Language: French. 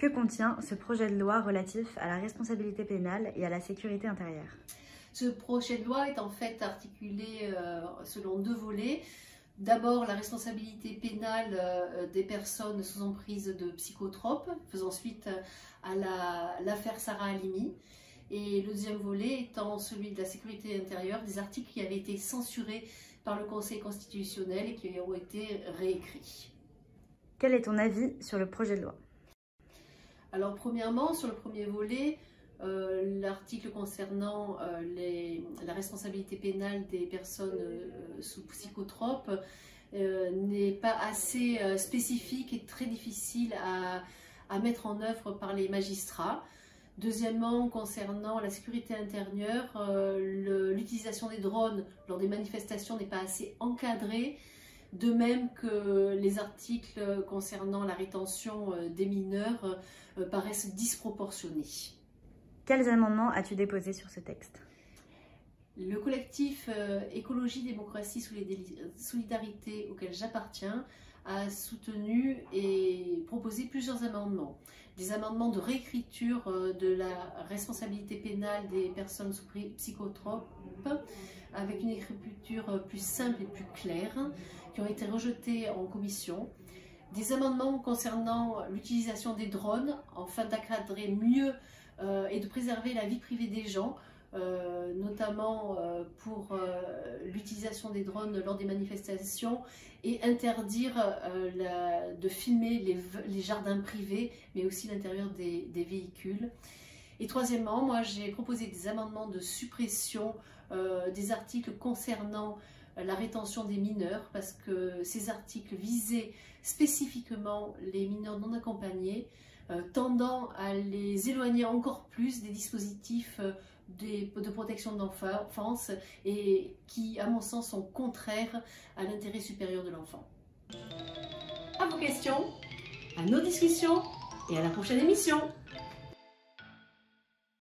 Que contient ce projet de loi relatif à la responsabilité pénale et à la sécurité intérieure? Ce projet de loi est en fait articulé selon deux volets. D'abord, la responsabilité pénale des personnes sous emprise de psychotropes, faisant suite à l'affaire Sarah Halimi. Et le deuxième volet étant celui de la sécurité intérieure, des articles qui avaient été censurés par le Conseil constitutionnel et qui ont été réécrits. Quel est ton avis sur le projet de loi? Alors premièrement, sur le premier volet, l'article concernant la responsabilité pénale des personnes sous psychotropes n'est pas assez spécifique et très difficile à mettre en œuvre par les magistrats. Deuxièmement, concernant la sécurité intérieure, l'utilisation des drones lors des manifestations n'est pas assez encadrée, de même que les articles concernant la rétention des mineurs paraissent disproportionnés. Quels amendements as-tu déposés sur ce texte? Le collectif Écologie, Démocratie, Solidarité auquel j'appartiens a soutenu et proposé plusieurs amendements. Des amendements de réécriture de la responsabilité pénale des personnes sous psychotropes avec une écriture plus simple et plus claire qui ont été rejetés en commission. Des amendements concernant l'utilisation des drones afin d'encadrer mieux et de préserver la vie privée des gens, notamment pour l'utilisation des drones lors des manifestations et interdire de filmer les jardins privés, mais aussi l'intérieur des véhicules. Et troisièmement, moi j'ai proposé des amendements de suppression des articles concernant la rétention des mineurs, parce que ces articles visaient spécifiquement les mineurs non accompagnés, tendant à les éloigner encore plus des dispositifs de protection de l'enfance et qui, à mon sens, sont contraires à l'intérêt supérieur de l'enfant. À vos questions, à nos discussions et à la prochaine émission.